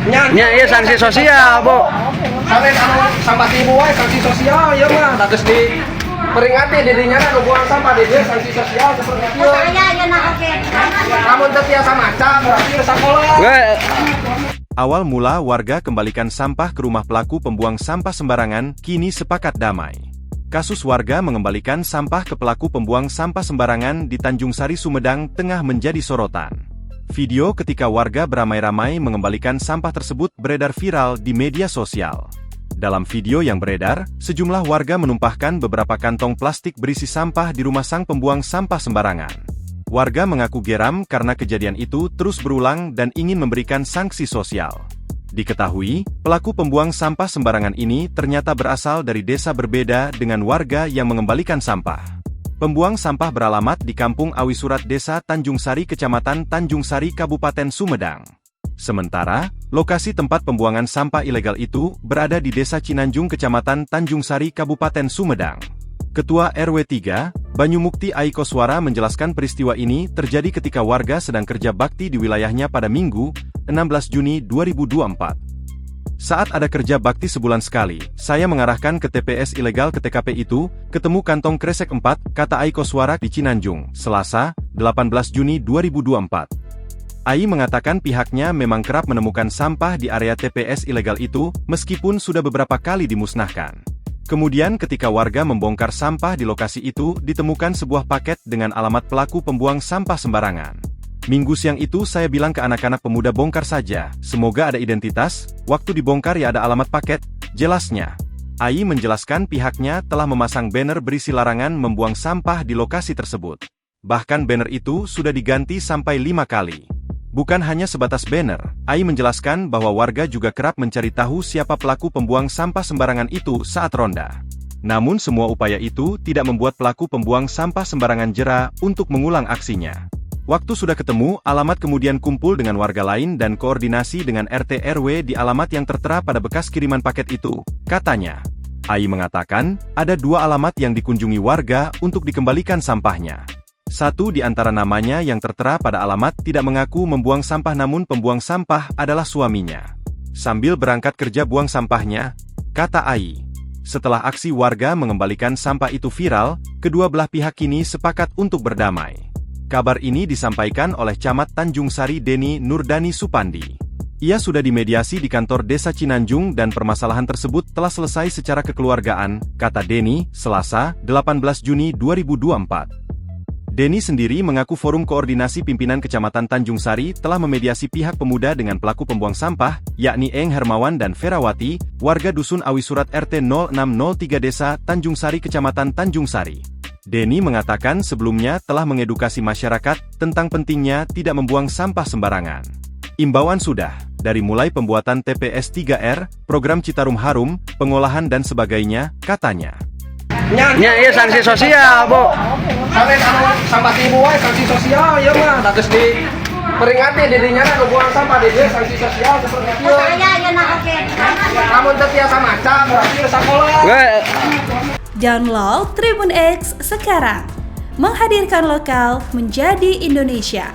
Nya iya sanksi sosial, Bu. Sanes anu sampah tibu wae sanksi sosial ieu mah dados di peringati dirinya nu buang sampah di dieu sanksi sosial seperti ieu. Namun teu tiasa maca berarti teu sakola. Awal mula warga kembalikan sampah ke rumah pelaku pembuang sampah sembarangan kini sepakat damai. Kasus warga mengembalikan sampah ke pelaku pembuang sampah sembarangan di Tanjung Sari, Sumedang tengah menjadi sorotan. Video ketika warga beramai-ramai mengembalikan sampah tersebut beredar viral di media sosial. Dalam video yang beredar, sejumlah warga menumpahkan beberapa kantong plastik berisi sampah di rumah sang pembuang sampah sembarangan. Warga mengaku geram karena kejadian itu terus berulang dan ingin memberikan sanksi sosial. Diketahui, pelaku pembuang sampah sembarangan ini ternyata berasal dari desa berbeda dengan warga yang mengembalikan sampah. Pembuang sampah beralamat di Kampung Awisurat Desa Tanjung Sari, Kecamatan Tanjung Sari, Kabupaten Sumedang. Sementara, lokasi tempat pembuangan sampah ilegal itu berada di Desa Cinanjung, Kecamatan Tanjung Sari, Kabupaten Sumedang. Ketua RW 3, Banyumukti Aikoswara menjelaskan peristiwa ini terjadi ketika warga sedang kerja bakti di wilayahnya pada Minggu, 16 Juni 2024. Saat ada kerja bakti sebulan sekali, saya mengarahkan ke TPS ilegal ke TKP itu, ketemu kantong kresek 4, kata Aikoswara di Cinanjung, Selasa, 18 Juni 2024. Ai mengatakan pihaknya memang kerap menemukan sampah di area TPS ilegal itu, meskipun sudah beberapa kali dimusnahkan. Kemudian ketika warga membongkar sampah di lokasi itu, ditemukan sebuah paket dengan alamat pelaku pembuang sampah sembarangan. Minggu siang itu saya bilang ke anak-anak pemuda bongkar saja, semoga ada identitas, waktu dibongkar ya ada alamat paket, jelasnya. Ai menjelaskan pihaknya telah memasang banner berisi larangan membuang sampah di lokasi tersebut. Bahkan banner itu sudah diganti sampai 5 kali. Bukan hanya sebatas banner, Ai menjelaskan bahwa warga juga kerap mencari tahu siapa pelaku pembuang sampah sembarangan itu saat ronda. Namun semua upaya itu tidak membuat pelaku pembuang sampah sembarangan jera untuk mengulang aksinya. Waktu sudah ketemu, alamat kemudian kumpul dengan warga lain dan koordinasi dengan RT RW di alamat yang tertera pada bekas kiriman paket itu, katanya. Ai mengatakan, ada 2 alamat yang dikunjungi warga untuk dikembalikan sampahnya. Satu di antara namanya yang tertera pada alamat tidak mengaku membuang sampah namun pembuang sampah adalah suaminya. Sambil berangkat kerja buang sampahnya, kata Ai. Setelah aksi warga mengembalikan sampah itu viral, kedua belah pihak kini sepakat untuk berdamai. Kabar ini disampaikan oleh Camat Tanjung Sari Deni Nurdani Supandi. Ia sudah dimediasi di kantor Desa Cinanjung dan permasalahan tersebut telah selesai secara kekeluargaan, kata Deni, Selasa, 18 Juni 2024. Deni sendiri mengaku Forum Koordinasi Pimpinan Kecamatan Tanjung Sari telah memediasi pihak pemuda dengan pelaku pembuang sampah, yakni Eng Hermawan dan Ferawati, warga Dusun Awisurat RT 0603 Desa Tanjung Sari, Kecamatan Tanjung Sari. Deni mengatakan sebelumnya telah mengedukasi masyarakat tentang pentingnya tidak membuang sampah sembarangan. Imbauan sudah, dari mulai pembuatan TPS 3R, program Citarum Harum, pengolahan dan sebagainya, katanya. Nya iya sanksi sosial, Bu. Sanes anu sampah tibu wae sanksi sosial ieu mah dados di peringati dirinya nu buang sampah di dieu sanksi sosial seperti ieu. Namun teu tiasa maca berarti teu sakola. Download Tribun X sekarang. Menghadirkan lokal menjadi Indonesia.